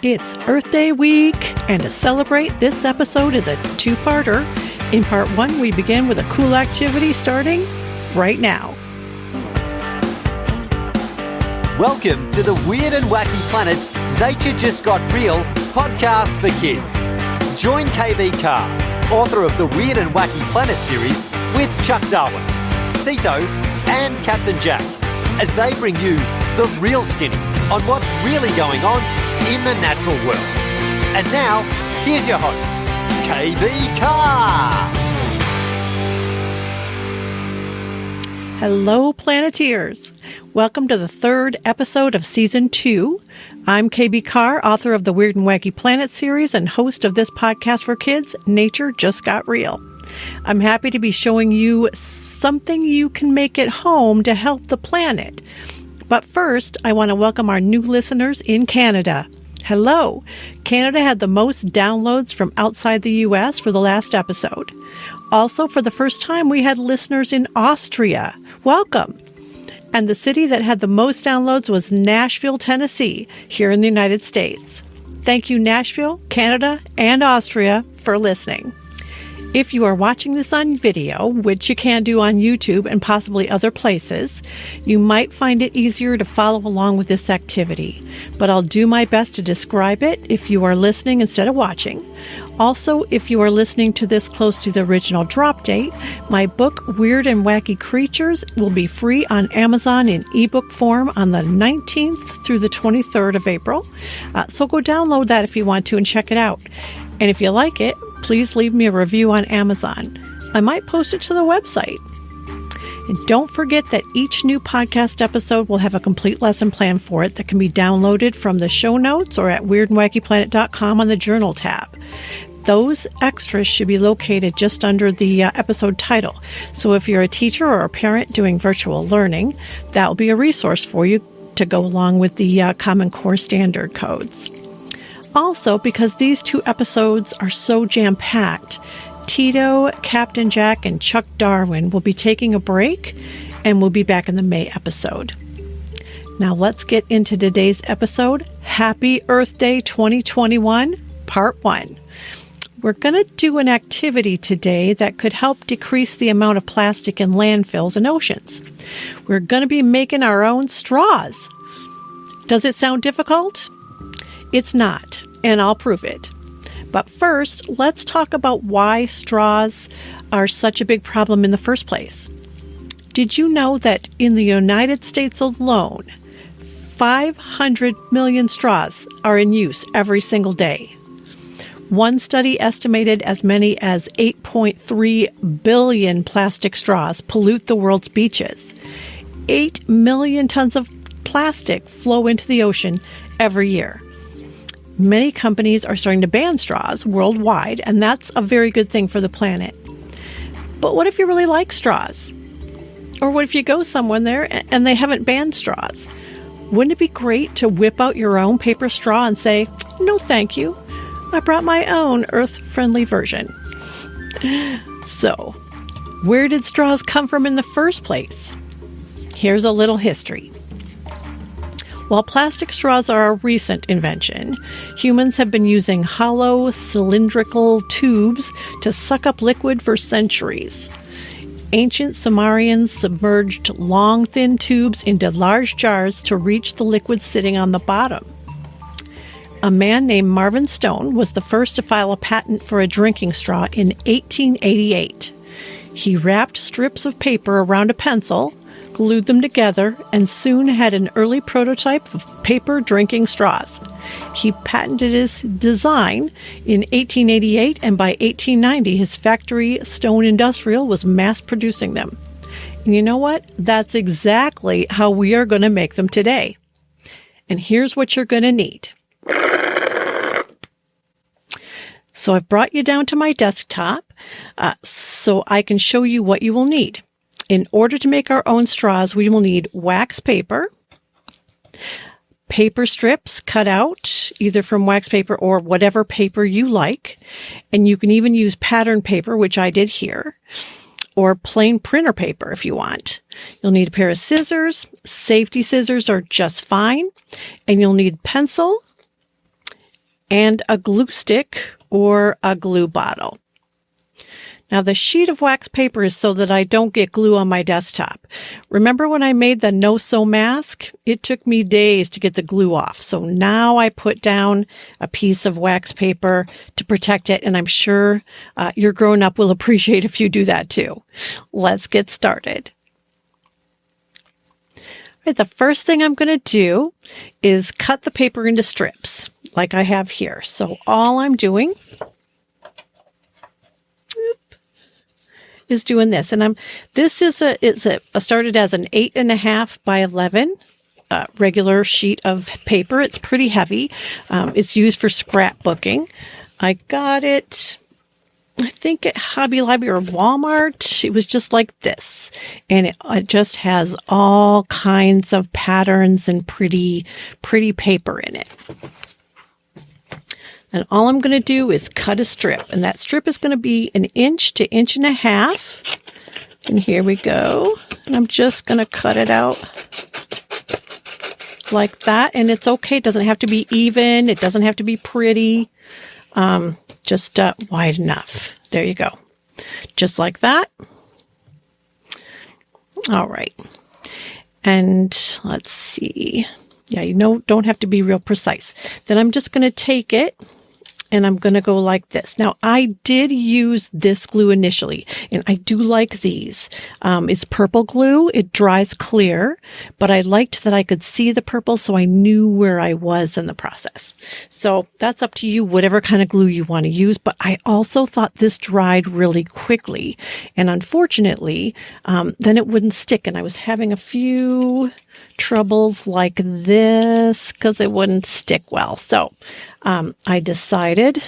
It's Earth Day week, and to celebrate, this episode is a two-parter. In part one, we begin with a cool activity starting right now. Welcome to the Weird and Wacky Planets Nature Just Got Real podcast for kids. Join KB Carr, author of the Weird and Wacky Planet series, with Chuck Darwin, Tito, and Captain Jack, as they bring you the real skinny on what's really going on in the natural world. And now, here's your host, KB Carr. Hello, Planeteers. Welcome to the third episode of Season 2. I'm KB Carr, author of the Weird and Wacky Planet series and host of this podcast for kids, Nature Just Got Real. I'm happy to be showing you something you can make at home to help the planet. But first, I want to welcome our new listeners in Canada. Hello! Canada had the most downloads from outside the U.S. for the last episode. Also, for the first time, we had listeners in Austria. Welcome! And the city that had the most downloads was Nashville, Tennessee, here in the United States. Thank you, Nashville, Canada, and Austria for listening. If you are watching this on video, which you can do on YouTube and possibly other places, you might find it easier to follow along with this activity. But I'll do my best to describe it if you are listening instead of watching. Also, if you are listening to this close to the original drop date, my book, Weird and Wacky Creatures, will be free on Amazon in ebook form on the 19th through the 23rd of April. So go download that if you want to and check it out. And if you like it, please leave me a review on Amazon. I might post it to the website. And don't forget that each new podcast episode will have a complete lesson plan for it that can be downloaded from the show notes or at weirdandwackyplanet.com on the journal tab. Those extras should be located just under the episode title. So if you're a teacher or a parent doing virtual learning, that will be a resource for you to go along with the Common Core standard codes. Also, because these two episodes are so jam-packed, Tito, Captain Jack, and Chuck Darwin will be taking a break and will be back in the May episode. Now let's get into today's episode. Happy Earth Day 2021, Part 1. We're going to do an activity today that could help decrease the amount of plastic in landfills and oceans. We're going to be making our own straws. Does it sound difficult? It's not, and I'll prove it. But first, let's talk about why straws are such a big problem in the first place. Did you know that in the United States alone, 500 million straws are in use every single day? One study estimated as many as 8.3 billion plastic straws pollute the world's beaches. 8 million tons of plastic flow into the ocean every year. Many companies are starting to ban straws worldwide, and that's a very good thing for the planet. But what if you really like straws? Or what if you go somewhere there and they haven't banned straws? Wouldn't it be great to whip out your own paper straw and say, "No, thank you. I brought my own earth-friendly version"? So, where did straws come from in the first place? Here's a little history. While plastic straws are a recent invention, humans have been using hollow, cylindrical tubes to suck up liquid for centuries. Ancient Sumerians submerged long, thin tubes into large jars to reach the liquid sitting on the bottom. A man named Marvin Stone was the first to file a patent for a drinking straw in 1888. He wrapped strips of paper around a pencil, glued them together, and soon had an early prototype of paper drinking straws. He patented his design in 1888, and by 1890, his factory, Stone Industrial, was mass producing them. And you know what? That's exactly how we are going to make them today. And here's what you're going to need. So I've brought you down to my desktop so I can show you what you will need. In order to make our own straws, we will need wax paper, paper strips cut out, either from wax paper or whatever paper you like. And you can even use pattern paper, which I did here, or plain printer paper if you want. You'll need a pair of scissors. Safety scissors are just fine. And you'll need pencil and a glue stick or a glue bottle. Now the sheet of wax paper is so that I don't get glue on my desktop. Remember when I made the no-sew mask? It took me days to get the glue off. So now I put down a piece of wax paper to protect it, and I'm sure your grown-up will appreciate if you do that too. Let's get started. All right, the first thing I'm going to do is cut the paper into strips like I have here. So all I'm doing is doing this, and this is started as an 8.5 by 11 regular sheet of paper. It's pretty heavy. It's used for scrapbooking. I got it, I think, at Hobby Lobby or Walmart. It was just like this, and it just has all kinds of patterns and pretty paper in it. And all I'm going to do is cut a strip. And that strip is going to be 1 inch to 1.5 inches. And here we go. And I'm just going to cut it out like that. And it's okay. It doesn't have to be even. It doesn't have to be pretty. Just wide enough. There you go. Just like that. All right. And let's see. Yeah, don't have to be real precise. Then I'm just going to take it and I'm going to go like this. Now, I did use this glue initially, and I do like these. It's purple glue. It dries clear, but I liked that I could see the purple, so I knew where I was in the process. So that's up to you, whatever kind of glue you want to use. But I also thought this dried really quickly, and unfortunately, then it wouldn't stick. And I was having a few troubles like this because it wouldn't stick well. So I decided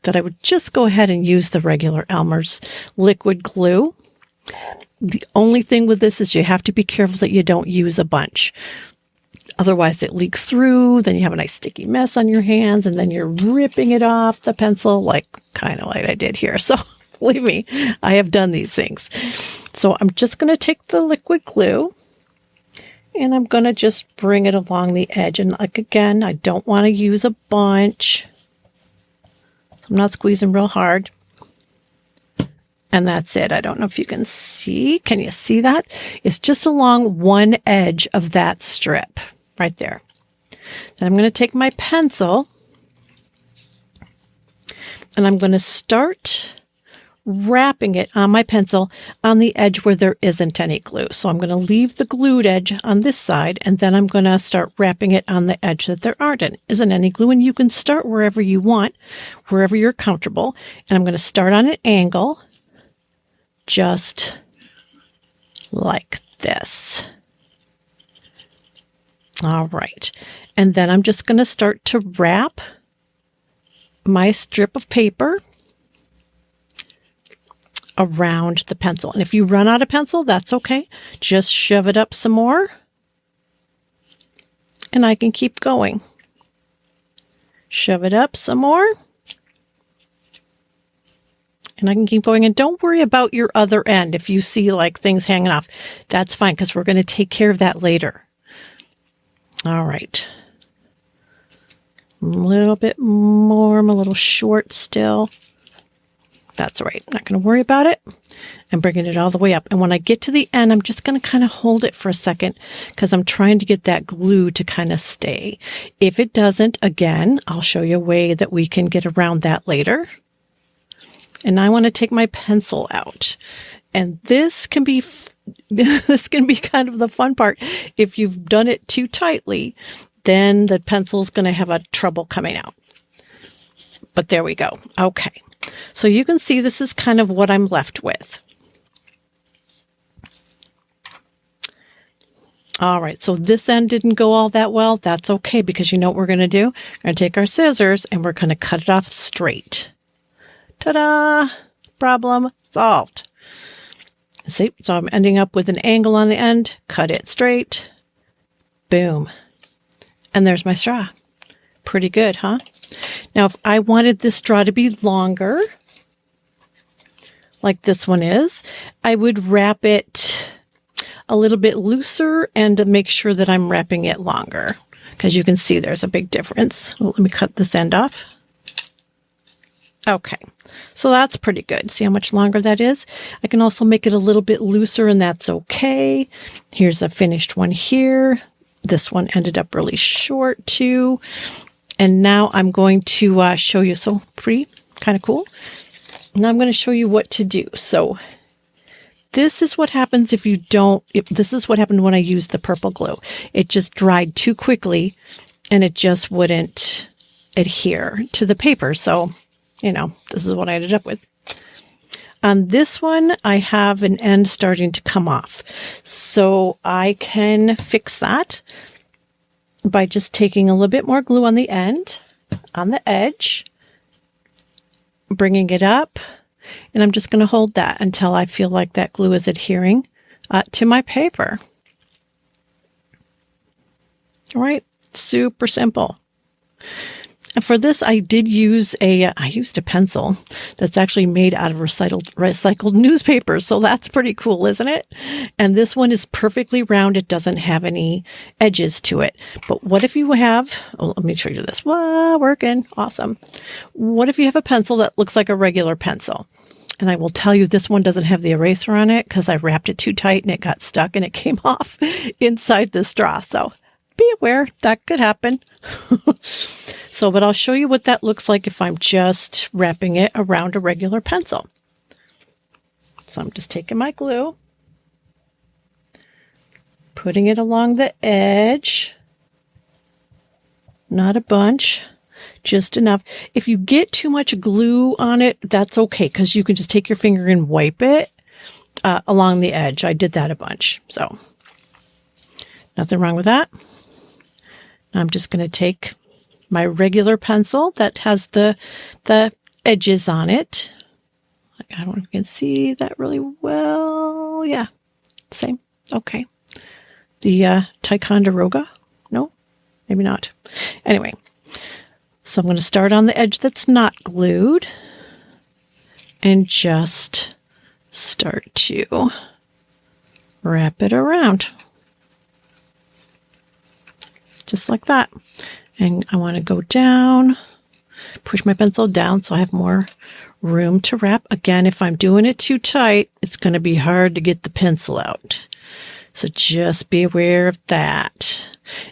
that I would just go ahead and use the regular Elmer's liquid glue. The only thing with this is you have to be careful that you don't use a bunch. Otherwise it leaks through, then you have a nice sticky mess on your hands, and then you're ripping it off the pencil kind of like I did here. So believe me, I have done these things. So I'm just going to take the liquid glue, and I'm going to just bring it along the edge. And again, I don't want to use a bunch. So I'm not squeezing real hard. And that's it. I don't know if you can see. Can you see that? It's just along one edge of that strip right there. Then I'm going to take my pencil and I'm going to start wrapping it on my pencil on the edge where there isn't any glue. So I'm going to leave the glued edge on this side, and then I'm going to start wrapping it on the edge that there isn't any glue. And you can start wherever you want, wherever you're comfortable. And I'm going to start on an angle, just like this. All right. And then I'm just going to start to wrap my strip of paper around the pencil. And if you run out of pencil, that's okay. Just shove it up some more, and I can keep going. Shove it up some more, and I can keep going. And don't worry about your other end. If you see like things hanging off, that's fine, because we're going to take care of that later. All right. A little bit more. I'm a little short still. That's all right. I'm not going to worry about it. I'm bringing it all the way up. And when I get to the end, I'm just going to kind of hold it for a second because I'm trying to get that glue to kind of stay. If it doesn't, again, I'll show you a way that we can get around that later. And I want to take my pencil out. And this can be kind of the fun part. If you've done it too tightly, then the pencil's going to have a trouble coming out. But there we go. Okay. So you can see this is kind of what I'm left with. All right, so this end didn't go all that well. That's okay, because you know what we're going to do? We're going to take our scissors and we're going to cut it off straight. Ta-da! Problem solved. See, so I'm ending up with an angle on the end. Cut it straight. Boom. And there's my straw. Pretty good, huh? Now, if I wanted this straw to be longer, like this one is, I would wrap it a little bit looser and to make sure that I'm wrapping it longer. because you can see there's a big difference. Well, let me cut this end off. Okay, so that's pretty good. See how much longer that is? I can also make it a little bit looser, and that's okay. Here's a finished one here. This one ended up really short too. And now I'm going to show you, so pretty, kind of cool. Now I'm going to show you what to do. So this is what happens if this is what happened when I used the purple glue. It just dried too quickly and it just wouldn't adhere to the paper. So, this is what I ended up with. On this one, I have an end starting to come off. So I can fix that by just taking a little bit more glue on the end, on the edge, bringing it up, and I'm just going to hold that until I feel like that glue is adhering to my paper. All right, super simple. And for this, I used a pencil that's actually made out of recycled newspaper. So that's pretty cool, isn't it? And this one is perfectly round. It doesn't have any edges to it. But what if you have, let me show you this. Wow, working. Awesome. What if you have a pencil that looks like a regular pencil? And I will tell you, this one doesn't have the eraser on it because I wrapped it too tight and it got stuck and it came off inside the straw. So be aware that could happen. But I'll show you what that looks like if I'm just wrapping it around a regular pencil. So I'm just taking my glue, putting it along the edge, not a bunch, just enough. If you get too much glue on it, that's okay, because you can just take your finger and wipe it along the edge. I did that a bunch, so nothing wrong with that. I'm just going to take my regular pencil that has the edges on it. I don't know if you can see that really well. Yeah, same. Okay. The Ticonderoga? No, maybe not. Anyway, so I'm going to start on the edge that's not glued and just start to wrap it around. Just like that. And I want to go down, push my pencil down so I have more room to wrap. Again, if I'm doing it too tight, it's going to be hard to get the pencil out. So just be aware of that.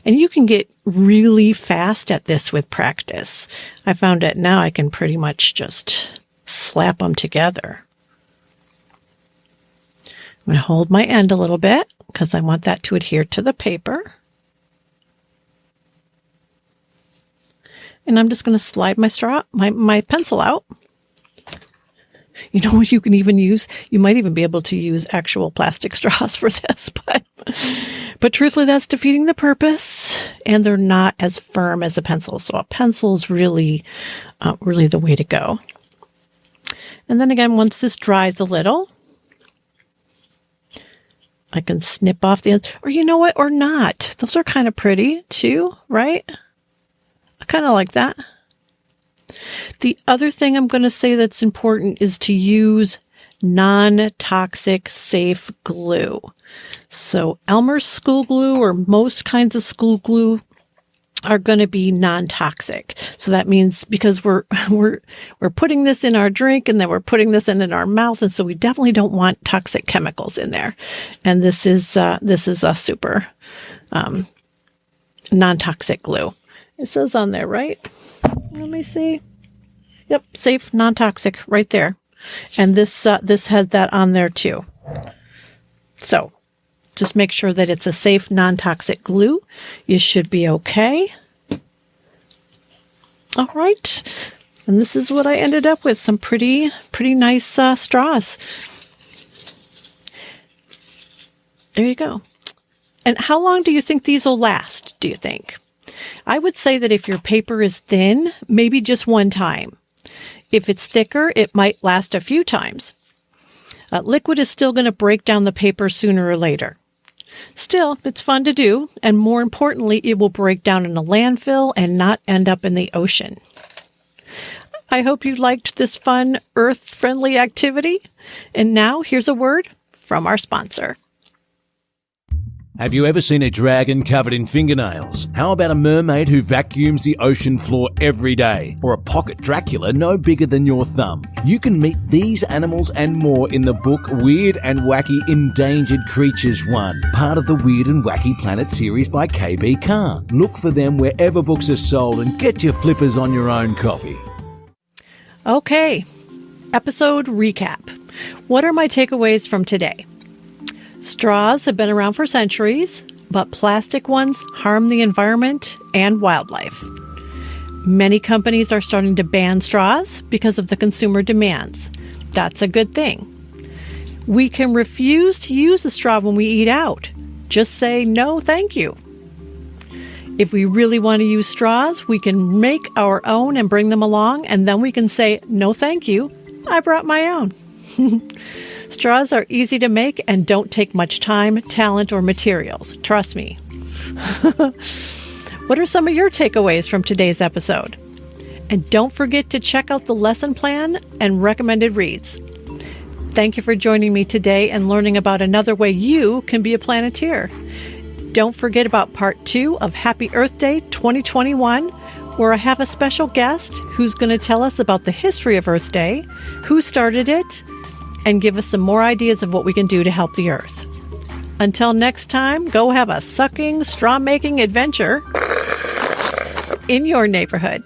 And you can get really fast at this with practice. I found that now I can pretty much just slap them together. I'm going to hold my end a little bit because I want that to adhere to the paper. And I'm just going to slide my pencil out. You know what you can even use? You might even be able to use actual plastic straws for this, but truthfully, that's defeating the purpose, and they're not as firm as a pencil. So a pencil is really the way to go. And then again, once this dries a little, I can snip off the ends, or you know what, or not. Those are kind of pretty too, right? I kind of like that. The other thing I'm going to say that's important is to use non-toxic safe glue. So Elmer's school glue or most kinds of school glue are going to be non-toxic. So that means because we're putting this in our drink and then we're putting this in our mouth, and so we definitely don't want toxic chemicals in there. And this is a super non-toxic glue. It says on there, right? Let me see. Yep, safe, non-toxic, right there. And this has that on there too. So just make sure that it's a safe, non-toxic glue. You should be okay. All right. And this is what I ended up with, some pretty nice straws. There you go. And how long do you think these will last, do you think? I would say that if your paper is thin, maybe just one time. If it's thicker, it might last a few times. Liquid is still going to break down the paper sooner or later. Still, it's fun to do, and more importantly, it will break down in a landfill and not end up in the ocean. I hope you liked this fun, earth-friendly activity. And now, here's a word from our sponsor. Have you ever seen a dragon covered in fingernails? How about a mermaid who vacuums the ocean floor every day? Or a pocket Dracula no bigger than your thumb? You can meet these animals and more in the book Weird and Wacky Endangered Creatures 1, part of the Weird and Wacky Planet series by KB Carr. Look for them wherever books are sold and get your flippers on your own coffee. Okay, episode recap. What are my takeaways from today? Straws have been around for centuries, but plastic ones harm the environment and wildlife. Many companies are starting to ban straws because of the consumer demands. That's a good thing. We can refuse to use a straw when we eat out. Just say no, thank you. If we really want to use straws, we can make our own and bring them along, and then we can say, no, thank you, I brought my own. Straws are easy to make and don't take much time, talent, or materials. Trust me. What are some of your takeaways from today's episode? And don't forget to check out the lesson plan and recommended reads. Thank you for joining me today and learning about another way you can be a Planeteer. Don't forget about part 2 of Happy Earth Day 2021, where I have a special guest who's going to tell us about the history of Earth Day, who started it, and give us some more ideas of what we can do to help the Earth. Until next time, go have a sucking, straw-making adventure in your neighborhood.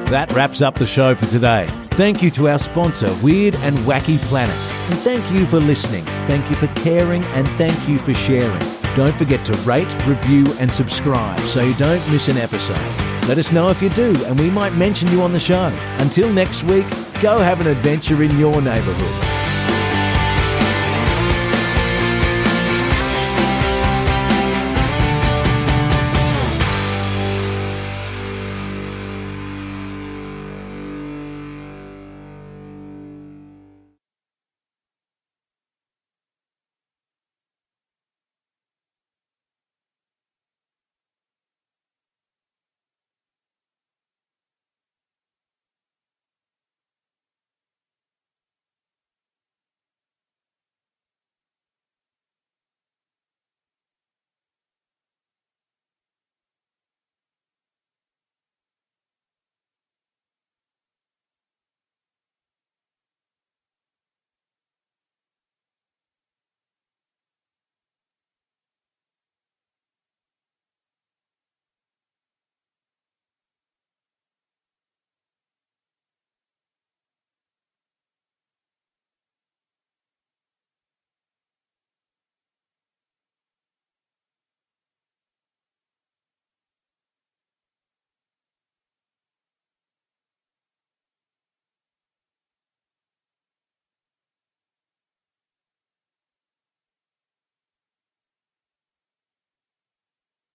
That wraps up the show for today. Thank you to our sponsor, Weird and Wacky Planet. And thank you for listening. Thank you for caring, and thank you for sharing. Don't forget to rate, review, and subscribe so you don't miss an episode. Let us know if you do, and we might mention you on the show. Until next week, go have an adventure in your neighborhood.